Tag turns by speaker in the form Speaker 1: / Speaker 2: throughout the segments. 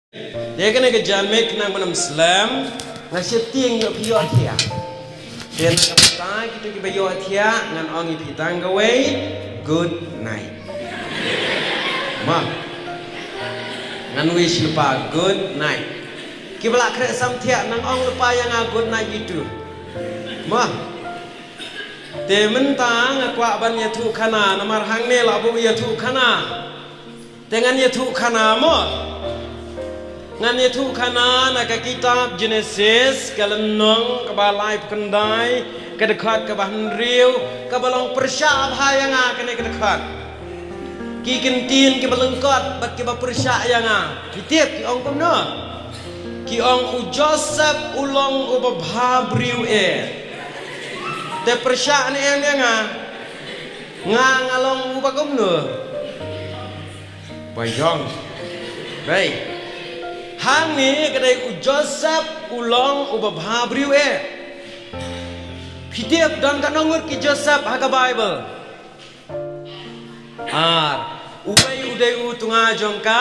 Speaker 1: Dia kena kejamek nang benam Islam ngasih tiang yo piyo atia. Dia nak kata kita ke piyo atia ngan ongi pitang gawe good night. Ma. Ngan wish lupa good night. Kibla krek samtia nang ong lupa yang good night itu. Ma. Te mentang akwa ban yatu kana namar hang ne labu yatu kana. Dengan yatu kana mo. Ngan itu kana nak kitab Genesis kalenong kebalai pendai kedekat ke bahan riu kebalong persya bahaya nga kene kedekat ki kentin ke balengkot bat ke persya yang nga kitip ki ong kumno ki ong Joseph ulong ubah riu te persya ni yang nga ngalong ubah kumno bayong baik. Hang ni kedai Joseph ulong ubah briu Pitiap dan kanongut ki Joseph haga Bible. Ubai udai tunga jongka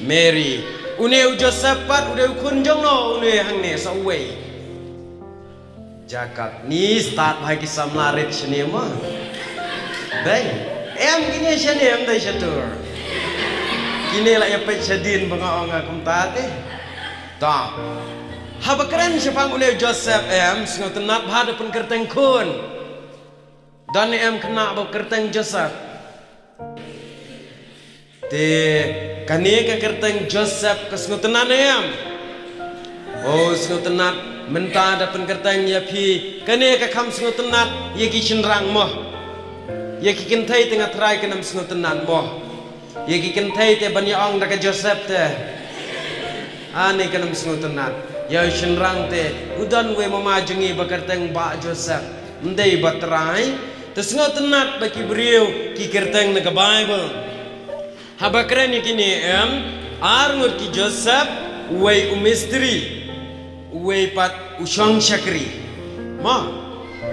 Speaker 1: Mary. Une Joseph pat udai kunjong no une hang ni sa uai. Jakat ni start bagi samlarit sini mah. Baik. Gini sini dai syatur. Ini lah yang pecadin bengaong akum tadi. Tak. Habakran siapa oleh Joseph sengat nak bahada pun kerteng kun. Dan kena bawa kerteng Joseph. Kani ke kerteng Joseph ke sengat nak sengat nak mentah ada pun kerteng ya pi. Kani ke kam sengat nak ya kishin rang moh. Ya kikintai tengah terai kenam sengat nak moh. Ye kikin thai te ban yaong da ka Joseph te ani kanam sungutan ya shinrang te udan we mama jungi bakarteng ba Joseph ndai batrai te sungutan ba ki briu ki kerteng na ka Bible habakren kini arngur ki Joseph we umistri we pat ushang shakri ma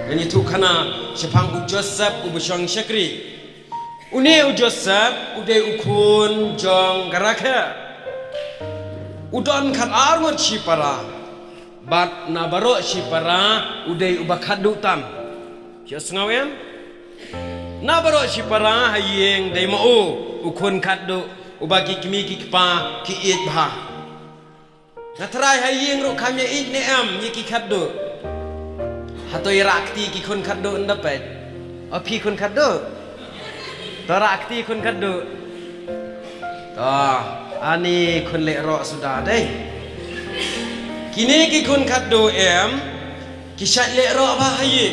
Speaker 1: ngani tu kana shapang Joseph ubushang shakri Une Joseph udah ukun jong garaka udon kat armut shipara bat nabaro shipara udah ubakat dutam kios ngawen nabaro shipara hayeng dai mau ukun kaddu ubagi kimi kikpa ki it bah natrai hayeng ro kamya it ne yiki kaddu hatoi rakti ki kun kaddu ndapet api kun kaddu Tara akti kun kaddu. Ani kun lekro sudah deh. Kini ki kun kaddu kisat lekro apa hayi.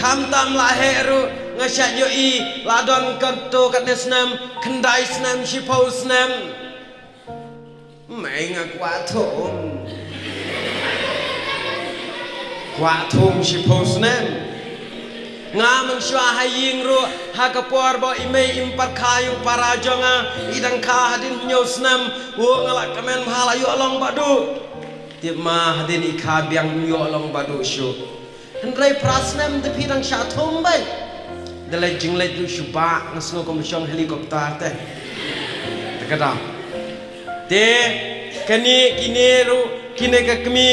Speaker 1: Kam tam laheru ngasyat yoi ladon kaddu kat nesnam kendai snam shipau snam. Menga kuatum. Kuatum shipau snam. Ngaman syua haying ru hakapor bo imei impar kayu para jonga idang ka hadin nyosnam wo ngalak kamen halayu along badu tip ma hadin ikha biang yo along badu syu hendrai prasnam te pidang syatum bai dalai jinglai du syuba ngasno komisyong helikopter teh tekadam te kani kini ru kini ka kemi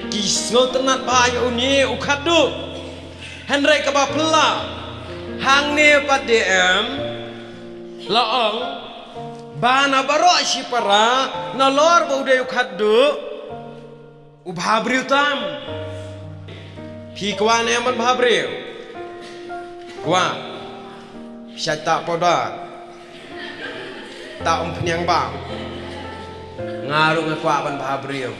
Speaker 1: kisno tenat bayu ni ukadu Henry kabapela hang ne padem laong bana baro shipara na lor bo de khaddu ubhabriu tam phikwan eman bhabriu kwa syata poda ta pnyang ba ngaru ngakwa ban bhabriu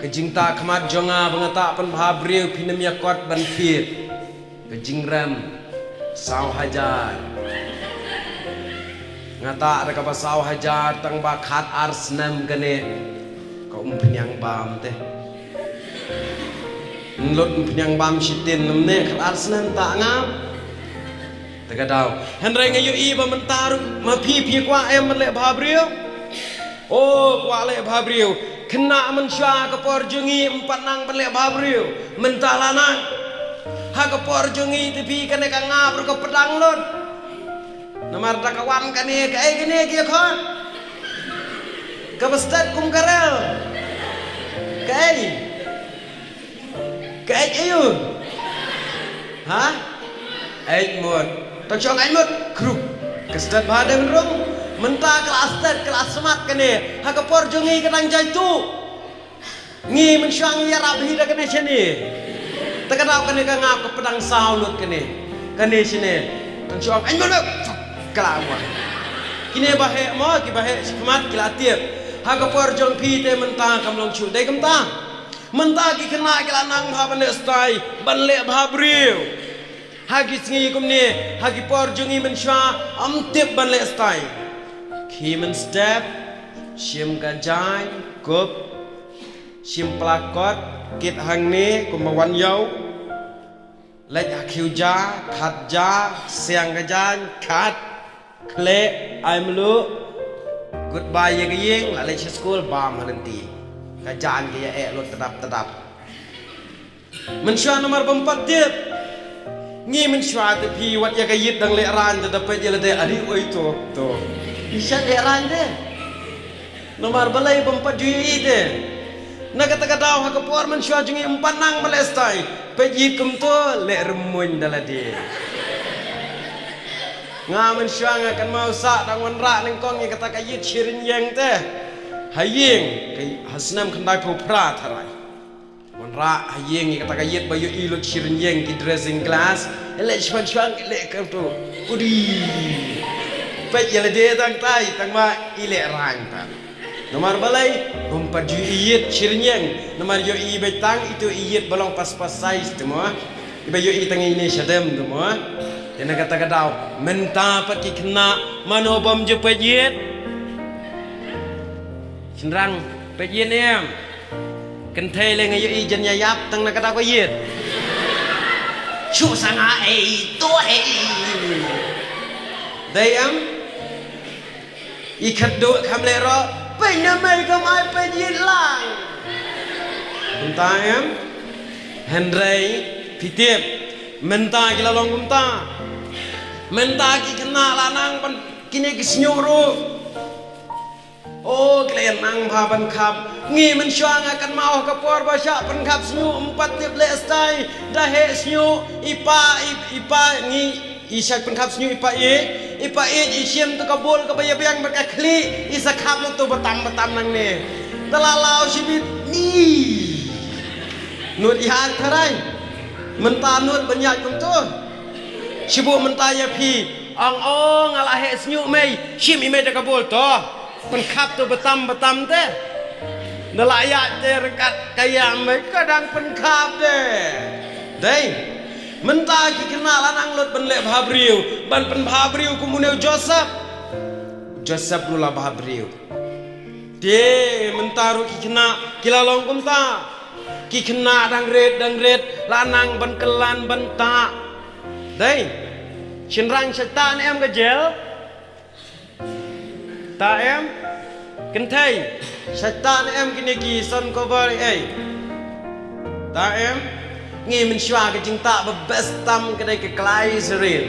Speaker 1: kejingta khamat jonga bangata pan bhabriu phinem yakot ban phit Kejingram saw hajar ngata ada kapa saw hajar tang bakat arsnam gane kau penyang bam teh nlut penyang bam sitin nemne kat arsnam tak ngap tegadau henry ngayu i ba mentar ma pi kwa le bhabrio kwa le bhabrio kena mensya ke porjungi empat nang le bhabrio mentalanang Hakapor jungi tipi kene ka ngap ro pedang lon. Namar da kawan kane kae kene ki kon. Kapastat kum karel. Kai. Kai ayo. Hah? Ai mut. Tak chong ai mut. Kru. Kastat bhade menrung. Mentah kelas semat kene. Hakapor jongi kadang jaitu. Ngi mensyang ya rabhi dah kene sini. Takadau kene ka ngap ke pedang saulut kene. Kene sini. Tak chong ai mut. Kelawa. Kini bahe mo ki bahe semat kilatiep. Hakapor jong pi te mentah kamlong chu dai kamta. Mentah ki kena kila nang bha ban le stai ban le bha briu. Hagi sngi kum ni hagi por jungi men shwa am tip ban le stai. Khi men step shim gajai kup shim plakot kit hang ni kum wan yau. Lech akhiu ja khat ja siang gajan khat kle ai mlu goodbye ye ying la le school bam halenti. Kajan kaya lot tetap. Mensyua nomor 4 dia. Ngi mensyua tapi wat ya kayit dang leran tetapi dia lede adi oi tu. Bisa leran deh. Nomor balai 4 jui deh. Nak kata daw ha kapor mensyua jungi 4 nang balestai. Peji kum tu le remun dalade. Nga mensyua ngakan mau sak dang wan ra ning kong ni kata kayit shirin yang teh. Haying kay hasnam kandai po pra tharai monra haying ni kata kayet bayu ilot shirin yeng ki dressing glass ele chwan ele kam tu udi pe yele de tang tai tang ma ile rang ta nomor balai ju iyet shirin yeng nomor yo i betang itu iyet balong pas size tu mo bayu i tang ini syadem tu mo tena kata kadau menta pat ki kena manobam je pe yet Senrang pejien em kenthe le ngayo i jen yayap tang nak kata ko yit chu sanga ei to ei dai am i khaddo kham le ro pe na mai kam ai pejien lang kunta em henrei pitip menta ki lalong kunta menta ki kena lanang pan kini ki senyuru. Oh kalian nang baban kap ngi mensyang akan mau kapor basya penkap senyu 4 tip le stai dahe senyu ipa ngi isyak penkap senyu ipa isyem tu kabul kabayang berkakli isa kap tu betam nang ne telalau sibit ni nut ihan karai mentah nut banyak kum tu sibuk mentah ya pi ong ngalahe senyu mei shim ime de kabul to penkap tu betam teh nelayak je rekat kayam kadang penkap deh mentah ki kenal anang lot ben le bhabriu ban pen bhabriu kumuneu Joseph lula bhabriu de mentaru ki kena kilalong kumta ki kena dang red lanang ban kelan benta deh cinrang setan em gejel ta em kentai syaitan em kini ki son cover ta em ngi mensyua ke cinta bebes tam kedai ke kelai seril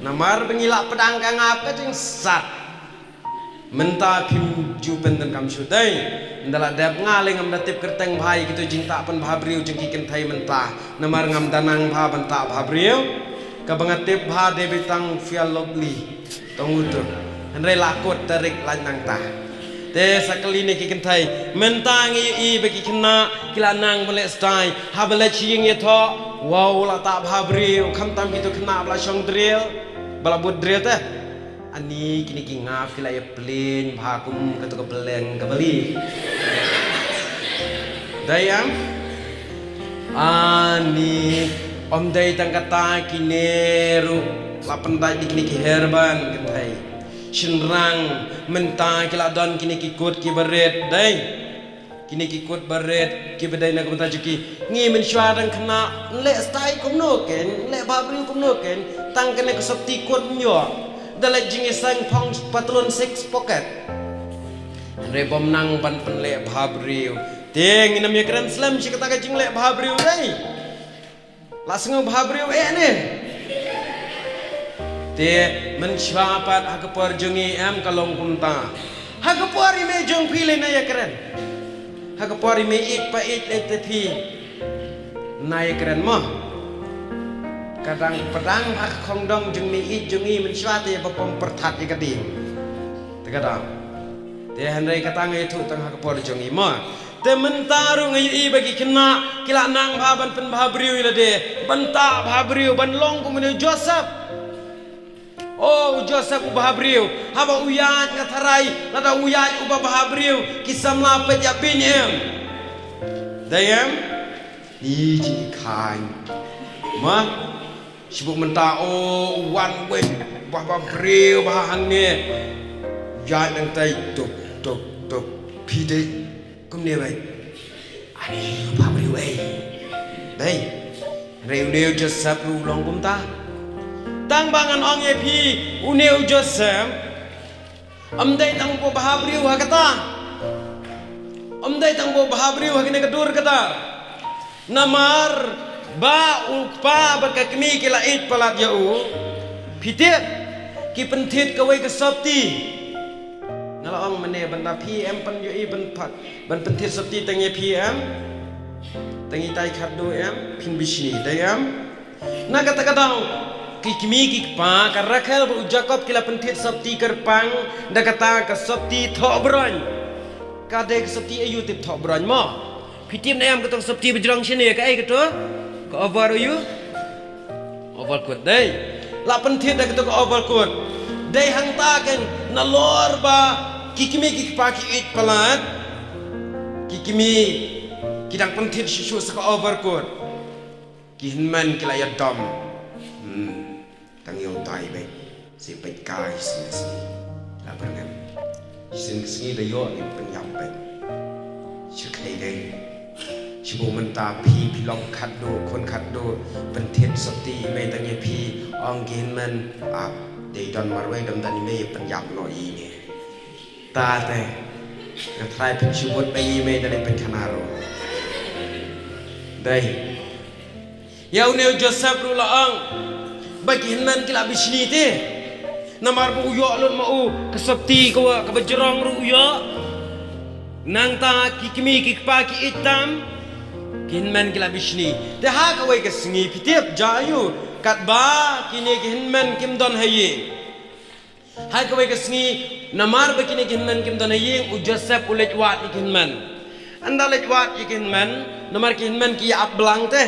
Speaker 1: namar pengilak pedang kangap ke jing sat menta pim ju penten kam syutai ndala dep ngaling ngam datip kerteng bhai kitu cinta pen bhabriu jing ki kentai menta namar ngam danang bha benta bhabriu ka bangatip bha debitang fial lovely tongutur Henry lakut tarik lanang tah. Te sakali ni kiken thai mentang i bagi kena kilanang boleh stai ha boleh chiing ye tho wow la ta bhabri kham tam kitu kena bla shong drill bala bud drill teh ani kini ki ngap kila ye plin bha kum katu ke peleng ke bali dayam ani om dai tang kata kineru la pendai kini ki herban kentai Shinrang mentang kila don kini kikut ki beret dai kini kikut beret ki bedai nak mentang juki ngi mensyua dan kena le stai kum no ken le babri kum no ken tang kena ke septi kut nyo dalai jingi sang pong patlon 6 pocket re bom nang ban pen le babri ting inam ye keren slam si kata ka jing le babri dai langsung babri ne te mensyuapat aku perjungi em kalong kunta Hagapori me jong pile na ya keren. Hagapori me it pa it te pi. Na ya keren mo. Kadang pedang hak kong dong jong me it jong i men swate ba pom pertat ya kading. Te kadang. Te handai katang itu tang hagapori jong i mo. Te mentaru ngayu i bagi kena kila nang baban pen bahabriu ila de. Banta bahabriu ban long ko menu Joseph. Oh Joseph ubahabriu haba uyat ngatarai nada uyat ubahabriu kisam lapet ya binyem dayem ni ji kai ma sibuk menta oh wan we bahabriu bahang ni ya nang tai tuk pide kum ni bai ani ubahabriu dai reu Joseph lu long kum ta tang bangan ong ye pi uneu Joseph amdai tang bo bahabriu hakata amdai tang bo bahabriu hakine kadur kata namar ba upa bakakni kila it palat yau pitet ki pentit kawai ke sabti ngala ong mene banda PM pan yo i ban pat ban pentit sabti tang ye PM tangi tai khadu pin bishni dayam na kata kadang kikmi kikpa karakhel bu Jacob kila pentit sabti kerpang da kata ka sabti thok brony kade ka sabti ayu tip thok brony mo pitim na am ka tong sabti bejrang sini ka ai ka to ka over you over kut dai la pentit da ka to ka over kut dai hang ta kan na lor ba kikmi kikpa ki it palat kikmi kidang pentit shu sa ka over kut kihinman kila ya dom tang yêu tai be si pet kai sini la pernem sini da yo ni penyam be chikai dei chibu menta pi long khat do kon khat do pentit sati me tang ye pi ong gin man a dei don marwai dam dan me penyam no i ni ta te na trai pen chibut be me da pen kanaro dai yau neu Joseph ru la ong bagi hinan kila bisni te namar bu uyo lon mau kesepti kawa kabajrong ru uyo nang ta kikimi kikpa ki itam kinman kila bisni te ha kawai ke singi pitip jayu kat ba kini kinman kim don haye ha kawai ke singi namar ba kini kinman kim don haye u Joseph ulej wat kinman anda lej wat kinman namar kinman ki ablang te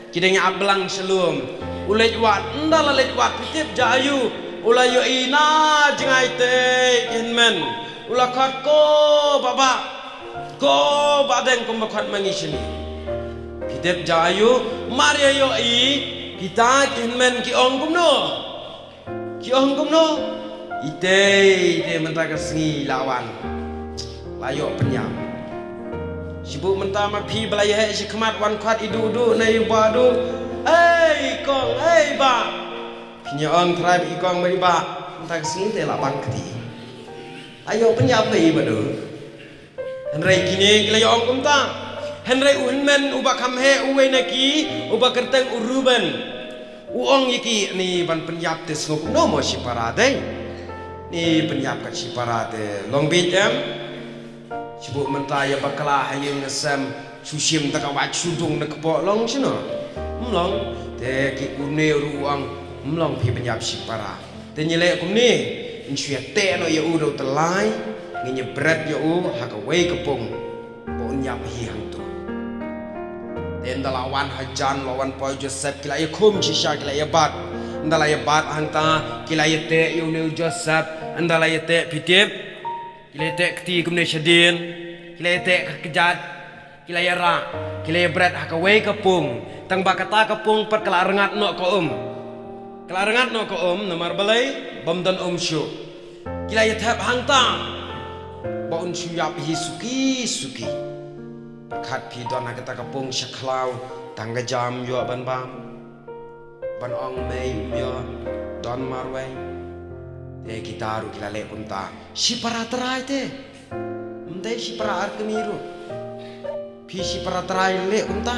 Speaker 1: kideng ablang selum ulej wat ndala lej wat pitip jayu ula yo ina jingai te kinmen ula khat ko baba ko baden ko makhat mangisini pitip jayu maria yo i kita kinmen ki ong kumno ite menta ka singi lawan layo penyam sibuk menta ma phi balaya he si khmat wan khat idu na yu badu ei kong ei ba punya orang tribe ikong beri ba entah kesini te lapang keti ayo penyap lagi badu henry kini kila orang kumta henry uhenmen uba kamhe uwe naki uba kerteng uruban uong yiki ni ban penyap te snguk no mo si parade ni penyap kat si parade long beach sibuk mentaya bakala hayeng ngesem susim takawat sudung nak kepok long sino long te ki une ruang mlong pi penyap si para te nyele kum ni insya te no ya udo telai ngi bret ya u hakawai kepung po nyap hi hang tu ten dalawan hajan lawan po Joseph kila ya kum shisha kila ya bat ndala ya bat hang ta kila ya te yu ne Joseph ndala ya te pitip kila ya te kti kum ne shadin kila ya te kejat kila ya ra kila ya bret hakawai kepung tang bakata kapung per kelarengat no ko namar balai bamdan syu kila ya thap hangta ba un syu yap hi suki khat phi don kata kapung shaklau tangga jam yo ban bam ban ong mei yo don marwai te gitaru kila le punta si para trai te mdai si para ar kemiru phi si para trai le punta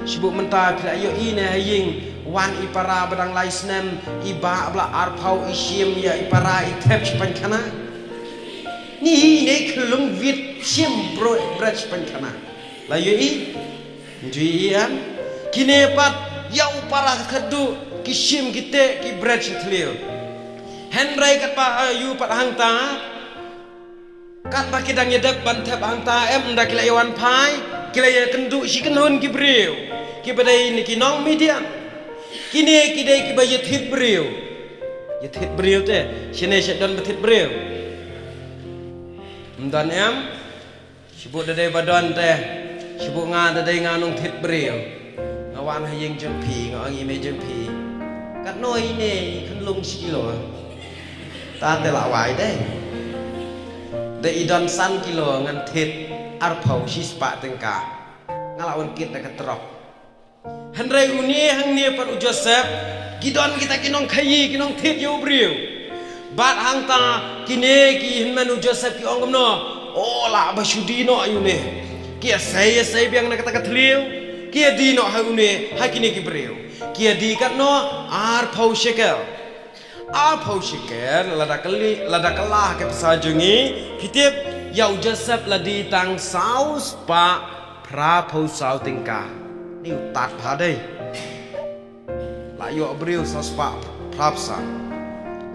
Speaker 1: sibuk menta kila yo ine haying wan ipara badang laisnem iba abla arpau isim ya ipara itep sipan kana ni ne kelung vit sim bro brach pankana la yui juian kine pat yau para khadu kisim kite ki brach thlio henrai kat pa ayu pat hang ta kat pa kidang yedak ban thep hang ta em nda kila yawan phai kila ya kendu si kenhun ki breu ki badai ni ki nong median kine kidai ki bayet hit breu yethit breu te sine sedon betit breu dan em sibuk dadai badon teh sibuk nga dadai nganong thit breu ngawan hayeng jempi ngang ime jempi kat noi ne kan lung kilo ta te la wai dai de idon san kilo ngan thit arphau si spa tengka ngalawan kit da katrok handrai uni hang ne par u Joseph gidon kita kinong khayi kinong thit yo breu bat hang ta kine ki hinman u Joseph ki ongam no o la ba shudi no ayu ne kia sai biang na kata kathliu kia di no ha une ha kine ki breu kia di kat no ar phau shekel lada kalah ke pesajungi kitip yau Joseph ladi tang saus pa pra phau sau tingka ni utat pha dei la yo breu saus pa prap sa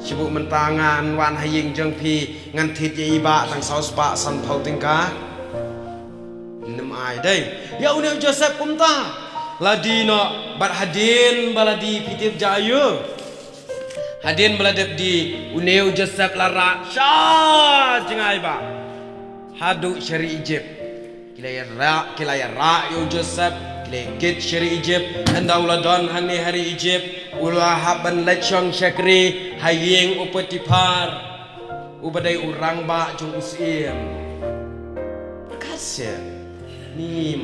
Speaker 1: sibuk mentangan wan haying jeng pi ngan thit ye ba tang saus pa san phau tingka nem ai dei ya une Joseph kumta ladino bat hadin baladi pitip jayu hadin baladep di une Joseph lara sha jengai ba hadu syari Egypt kilaya ra yo Joseph lekit syari Egypt hendaula don hani hari Egypt ulah haban lechong syakri haying upetipar ubadai urang ba jung usim kasih ni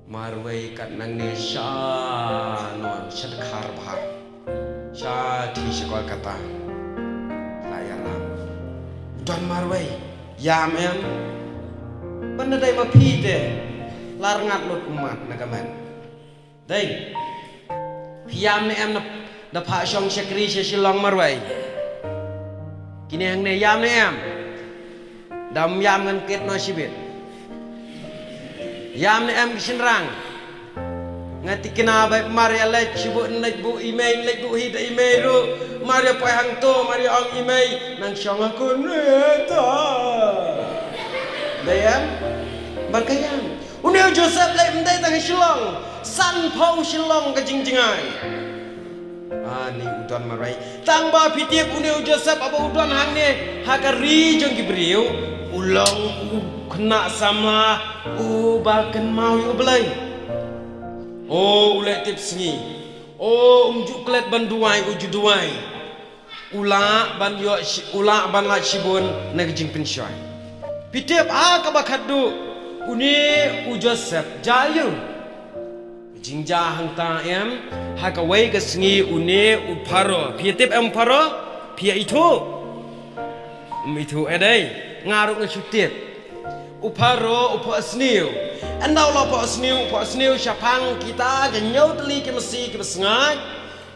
Speaker 1: marwai kat nang ni sha non syadkhar bha sha thi sekolah kata layaram don marwai yam em bandai ma phi te lar ngat lot umat nagaman dai yam ne em na pha shong syakri shilong marwai kini hang ne yam ne em dam yam ngan ket no sibit yam ne em kishin rang ngati kina bai maria lech bu nek bu email lech bu hida email ru maria pai hang to maria ong email nang shong aku ne ta dayam bakayam uneu Joseph lech mdai tang shilong san phau shilong ka jingjingai ani udon marai tang ba pitip uneu Joseph apa udon hang ne hakari jong gibriu ulong kena sama bakan mau yu belai ulai tip sengi umjuk kelet banduai ujuduai ula ban la shibun nak jing pensoi pitip kabakadu uni u Joseph jayu jingja hang ta em hakawai ka sengi uni u paro pitip em paro pia itu edai ngaruk ngesutit uparo upo asniu andau lo po asniu syapang kita ke nyotli ke mesi ke besngai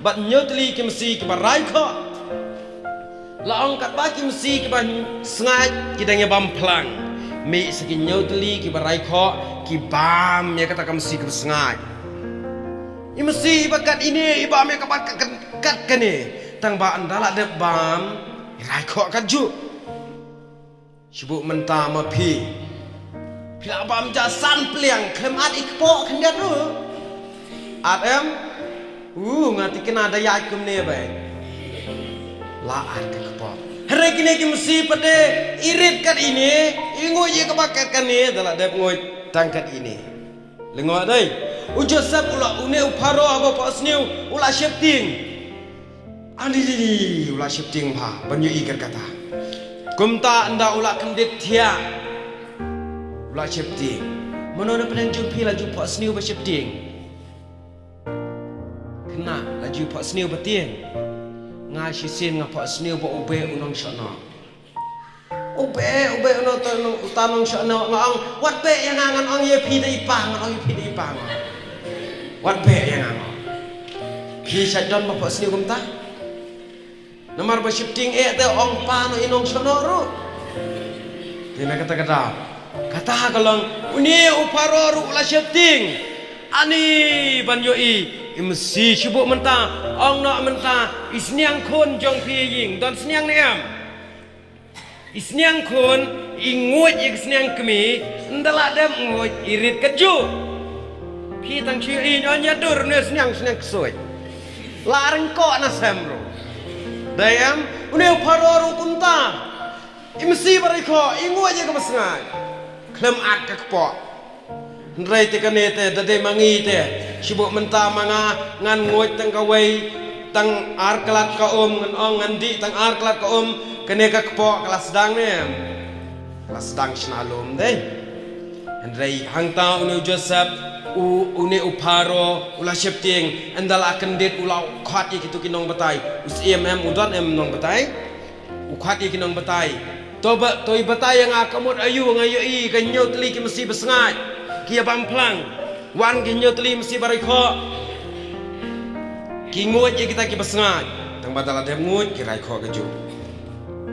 Speaker 1: bat nyotli ke mesi ke barai ko laong kat ba ke mesi ke ban sengai kita nge bam plang mi segi nyotli ke barai ko ki bam ya kata ke mesi ke besngai i mesi bakat ini ibam ya kat kene tang ba andala de bam rai ko kat ju sibuk mentah ma pi pila bam jasan pliang klem ad ikpo kendat ru em ngati kena daya kum ne bai la ad ke kpo hari kini ki mesti pade irit kat ini ingo ye ke bakat kan ni dalam dep ngoi tangkat ini lengo dai u Joseph ula une uparo aba pa sniu ula shifting andi ula shifting ha banyu ikat kata kumta anda ula kendit thia ula shifting mono pedang jumpi laju pak sniu ba shifting kena laju pak sniu batien nga shisin nga pak sniu ba ube unong shana ube uno utanong shana ngang wat be yang ngan ong ye pi dai pang ong ye pi dai pang wat be yang ngan pi sadon ba pak sniu kumta nomor ba shifting te ong pa no inong shana ro Tina kata kata. Kata kalau uni uparoru ulah syepting. Ani banyoi imsi sibuk mentah. Ong nak mentah isniang kun jong piying dan sniang niam. Isniang kun ingut ik sniang kemi ndala dem ngut irit keju. Pi tang ciri nyonya dur ne sniang kesoy. Larang kok na semro. Dayam uni uparoru kunta. Imsi bariko ingut je kemasngai. Klem at kakpok. Nrai te kanete dade mangi te sibuk mentah manga ngan ngut tang kawai tang ar kelat ka ngan ong ngan di tang ar kelat ka kene kakpok kelas sedang ne. Kelas sedang shalom deh. Nrai hangta uni Joseph uni uparo ulah syepting andal akan dit ulau khat ikitu kinong batai us udan nong batai ukhat ikinong batai toba toi batai yang akamut ayu ngayoi kanyo teli ki mesti besngat kia bamplang wan kanyo teli mesti bariko ki ngut ye kita ki besngat tang badala dem ngut ki rai kho keju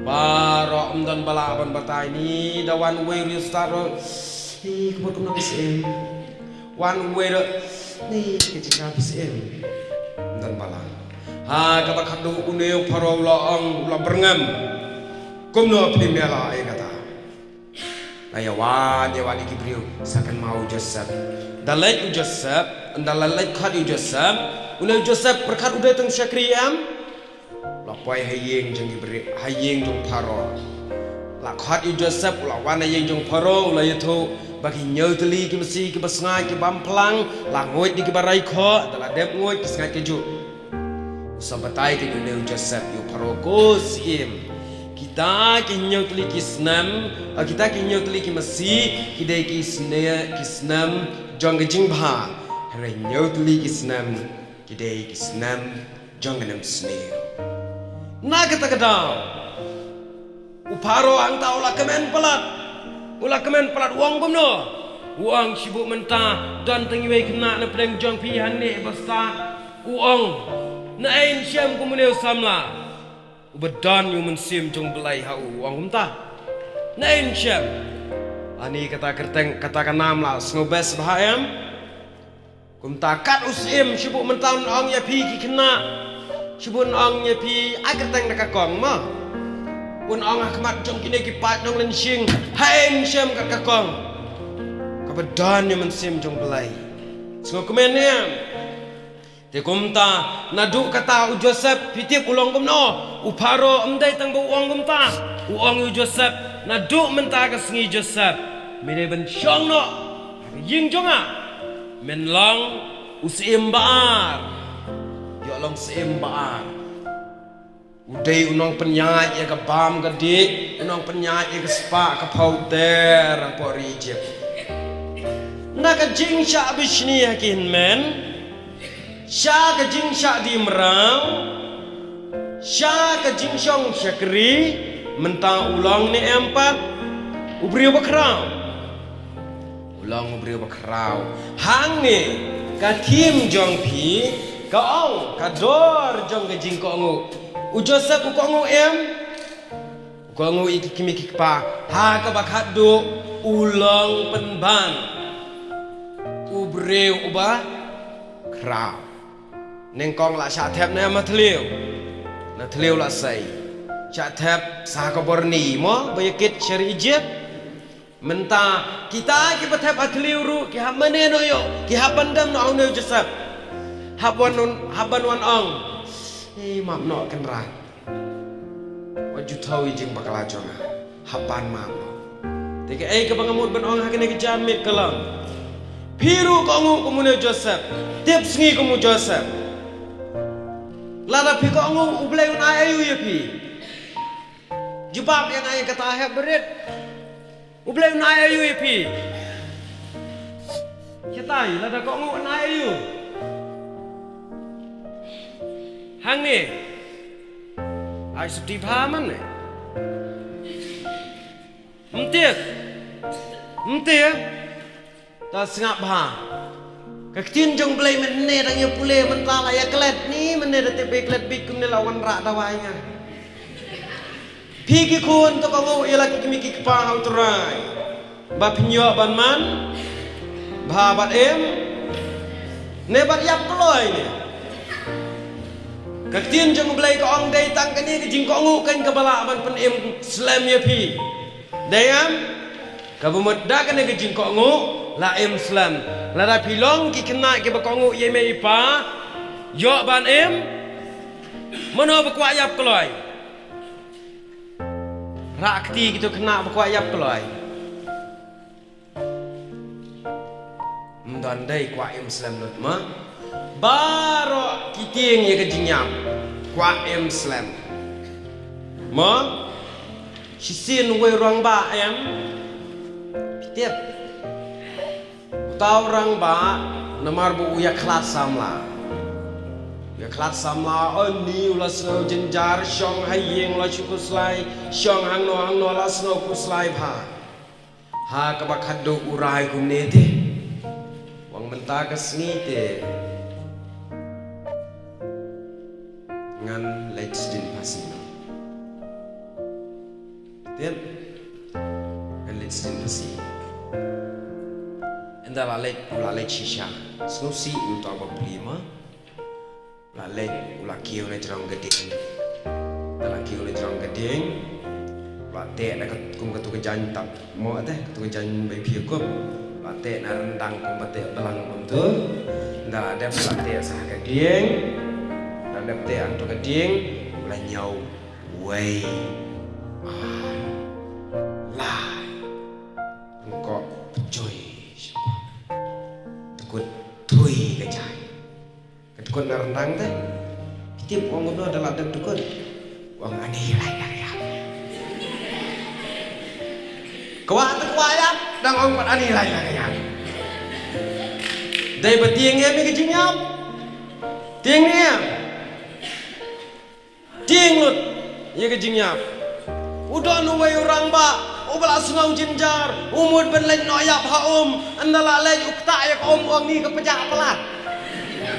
Speaker 1: baro amdan balaban batai ni dawan we restart ni kebut kumna SM one way ni kecil PCM dan balang ha kata kadu uneu paro laong la berngam kumno primela ay kata ayawan yawan ikibriu sakan mau Joseph dalai Joseph dalai khadi Joseph uneu Joseph perkat udah teng syakriam la poi hayeng jeng ibri hayeng jong paro la khadi Joseph la wan hayeng jong paro la yatho bagi nyau teli ki mesti ki basngai ki bamplang langoit di ki barai kho dala dep ngoit ki sngai keju usabatai ki duneu Joseph yu paroko sim kita ki nyau teli ki snam kita ki nyau teli ki mesti ki dei ki snam jong gejing bha hare nyau teli ki snam ki dei ki snam jong ganam sne na kata kadau uparo ang tau la kemen pelat ulah kemen pelat uang kumno uang sibuk mentah dan tengiwei kena na pedang jong pihan ni basta uang na ain syam kumuneu samla ubedan yu mensim jong belai hau uang kumta na ain syam ani kata kerteng kata kanam la snobes bahayam kumta kat usim sibuk mentah uang ya pi ki kena sibuk uang ya pi akerteng nakakong mah pun orang akmat jom kini kipat dong lensing haim syam kat kakong kabadan yang mensim jong belai semua kemennya te kumta nadu kata Joseph pitip ulong kumno uparo emdai tang bu uang kumta uang Joseph nadu mentah ke sengi Joseph mire ben syong no ying jonga men long usim baar yo long sim baar udai unong penyat ya ke bam ke dik unong penyat ya ke spa ke powder apa rijip nak ke jing syak bisni yakin men syak ke jing syak di merau syak ke jing syong syakri mentang ulang ni empat ubri bakrau ulang ubri bakrau hang ni ka tim jong pi ka ong ka dor jong ke jing ko ngu Joseph ku kongu kongu iki kimi kikpa ha ka bakat do ulang penban ubreu uba krau neng kong la sya thep na ma thliu la sai sya thep sa ka borni mo bayakit syari ijib menta kita ki bathep athliu ru ki ha mane no yo ki ha pandam no ne Joseph haban wan ong maaf no kan rai waju tahu ijing bakal aja hapan maaf no teke ke bangamut ben ong hakene ke jamit kalam piru kongu kumune Joseph tip sengi kumu Joseph lada pi kongu ublay un ayu ya pi jebab yang ayah kata ahab berit ublay un ayu ya pi kitai lada kongu un ayu hang ni ai seperti pahaman ni mentiak tak sengap bah kekin jong belai menne tanya pule mentala ya kelet ni menne dah tepe kelet bikum ni lawan rak dawainya Pigi kun to kongu ilaki kimi ki pa hauturai. Ba pinyo ban man. Ba bat em. Ne bat yap kloy ni. Kaktin jong belai ko ong dai tang kani ke jing kongu kan ke bala ban pen em slam ye pi. Dayam kabumut da kani ke jing kongu la em slam. La da pilong ki kena ke ba kongu ye me pa. Yo ban em. Mano ba kwa yap kloy. Rakti gitu kena berkuayap kelai. Mendandai kuayam Islam nut ma. Baru kiting ye kejinyam kuayam Islam. Ma, sisin we orang ba em. Tiap. Tahu orang ba namar bu uya kelas samla. Ya kelas sama ni ulah snow jenjar syong hayeng ulah cukup selai syong hang no ulah snow kuslai pha ha kabak hadu urai kumne te wang menta kesni te ngan let's din pasino tiap ngan let's din pasi endala let shisha snow si untuk apa prima lalek ulah kiu na jerang geding dalam kiu na jerang geding late na kum katu kejan tak mo teh katu kejan bai phi kup late na rendang kum bate belang untuk nda ada late sah geding dan dapte antu geding ulah nyau wei lah engkau pejoy takut tui kejai dukun rendang teh, tiap orang itu adalah ada dukun. Orang aneh lah ya. Kuat kuayap, dan orang aneh lah ya. Dari betiangnya ni kejinyap, tiangnya, tiang lut, ya kejinyap. Udah nuwai orang ba, ubah sungai jenjar, umur benlek noyak haum, andala lek ukta yak orang ni kepejak pelat.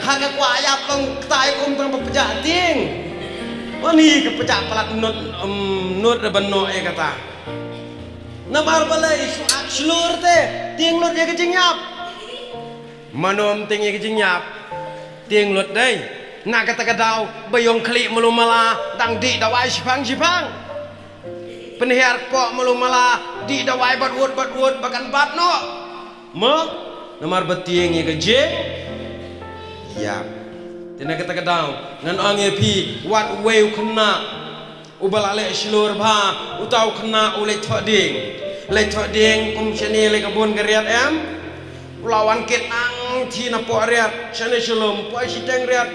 Speaker 1: Haga kuayap long tai tang pepejak ting. Mani kepejak pelat nut rebeno kata. Namar balai suak slur te ting lut ye kejinyap. Manom ting ye kejinyap. Ting lut dei. Nak kata kadau bayong klik melumala dang di dawai sipang. Penhiar kok melumala di dawai bat wud bahkan bat no. Mo namar betieng ye kejing. Ya, tina kata kadang ngan ange pi wat weu kena ubal ale slur ba utau kena ule thoding kum chani le kabun gariat em ulawan ket nang thi na po riat chane shalom po siteng riat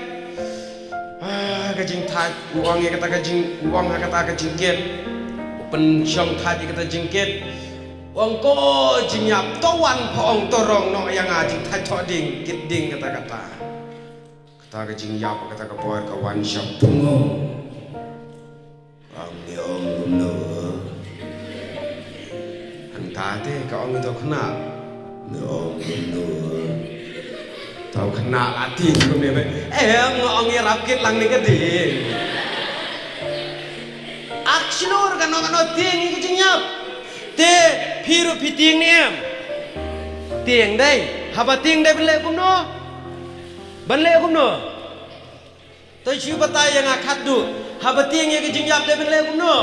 Speaker 1: kajing thai uange kata kajing uang kata kajing ket pen syong thai kata jingket wong ko jinyap tawan phong torong no yang ajing thai thoding kitding kata kata kajing yap kata kapoer kawan syap tungo ang ni om no hanta te ka om itu kena ni om no tahu kena lati kum ni ngong rap kit lang ni keding akslur kan no ting kajing yap te piru piting ni em ting dai haba ting dai bele kum no banle kum no toi chiu batai yang akat du habati yang ke jingjap de banle kum no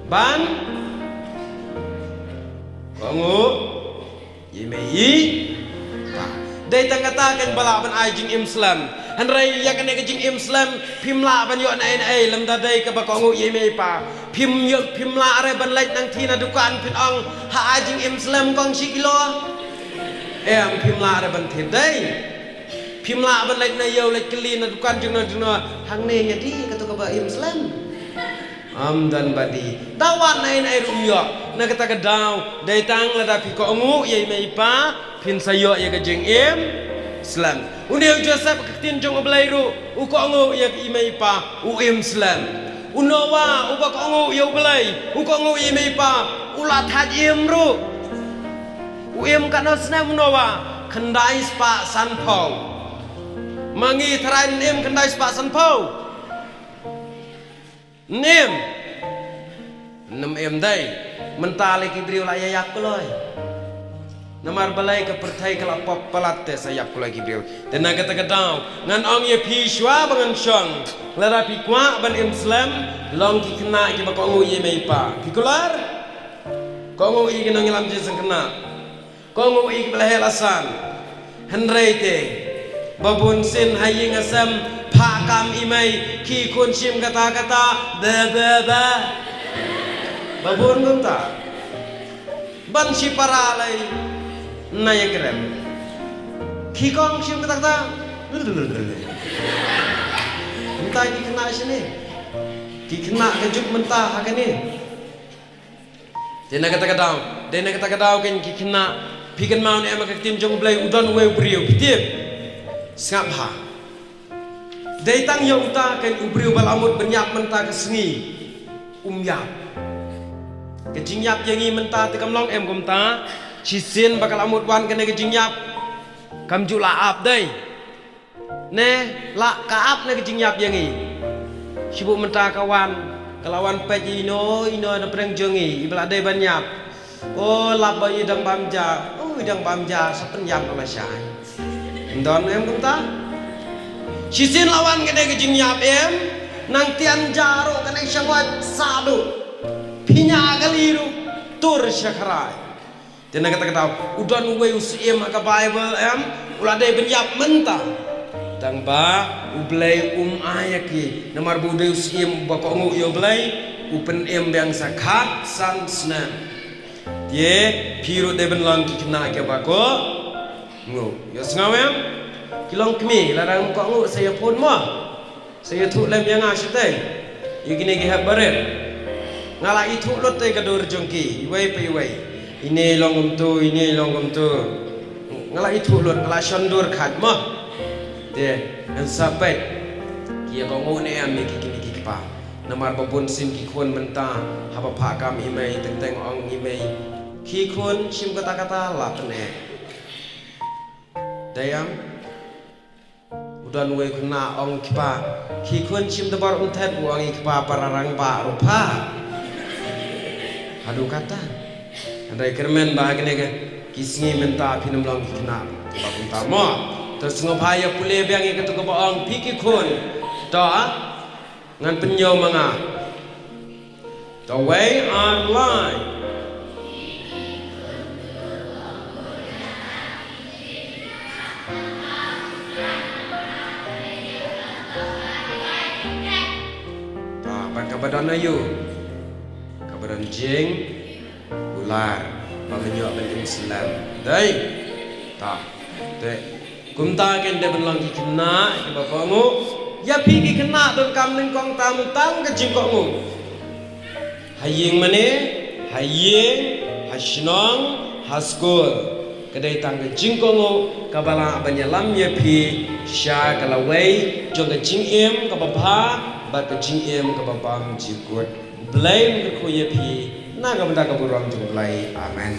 Speaker 1: ban kongu yimei dai tangata kan bala ban ai jing Islam han rai ya kan ke jing Islam pimla ban yo nai lam da dai ka ba kongu yimei pa pimla are ban lai nang thina dukan pin ong ha jing Islam kong si kilo em pimla are ban thip dai pimla ban lek na yo lek keli na dukan juna hang ne ya di kata ka ba Islam dan badi tawan nai rumyo na kata ka daw dai tang la da pi ko ngu ye mai pa pin sayo ya ka jing Islam undi Joseph ketin jong oblairu u ko ngu ya ki mai pa u Islam unowa u ba ko ngu yo blai u ko ngu ye mai pa ulat hajim ru u kana sna unowa khandai spa san pau mangi tharain nem kandai spa san pau nem nam em đây mentah lagi beriu lah yayak peloi namar balai ke pertai kalau pop pelat sayap ku lagi beriu tenaga terkadang ngan ong ye pi shwa bangan shong lara pi kwa ban Islam long ki kena ki ba ko ye mai pa ki kular ko i ki nang lam je sang kena ko i ki beleh lasan henrei te babun sin haying asam pakam imai ki kun sim kata-kata da babun gunta ban si paralai naya keren ki kong sim kata-kata mentah ki kena sini ki kena kejuk mentah akan ni dena kata-kata kan ki kena pikan mau ni emak tim jong blai udon we brio pitip sangap ha dai tang ya uta kan ubrio balamut benyap mentah ke sengi yap ke jingyap yangi mentah te kamlong em komta cisin bakal amut wan kene ke jingyap kam jula ap dai ne la kaap ne ke jingyap yangi sibuk mentah kawan kelawan pejino na perang jengi ibla dai banyap oh lap bayi dang bamja idang bamja sepenjam sama syai ndon em kunta sisin lawan gede ke jingyap em nang tian jaro kena syawat sadu pinya galiru tur syakrai dena kata udan we usim ka bible em ulade benyap mentah tang ba ublai ayaki namar bude usim bako ngu yo blai upen em yang sakat san snan ye piro deben lang ki kena ke bako ngu yo sngawem kilong kemi larang ko ngu saya pun mo saya tu lem yang asite ye gini ge habaret ngala itu lot te gadur jongki iwai pe iwai ini longum tu ngala itu lot ngala shondur khat mo de en sampai kia ko ngu ne am ki kini ki pa namar babun sim ki khon mentah haba pha kam imai teng ong imai ki khon sim kata-kata la tene dayam udan we kena ong kipa ki khon sim tebar untet uang kipa pararang ba rupa adu kata andai kermen bahagne ke kisngi mentah pinam long kena ba untama terus ngopaya pule biang ke tu ko ong piki khon to ngan penyo manga the way online kabadan ayu kabadan jeng ular bagaimana ben Islam dai ta te kumta ken de benlang ki kena ki bakongu ya pigi kena don kam ning kong tam tang ke jing kongu haying mane haying hasnong haskul kedai tang ke jing kongu kabala abanyalam ya pi sya kalawai jong ke jing em kababa bat ke jing em kababam jikut blame ke koye pi naga benda ke burang jumlai amen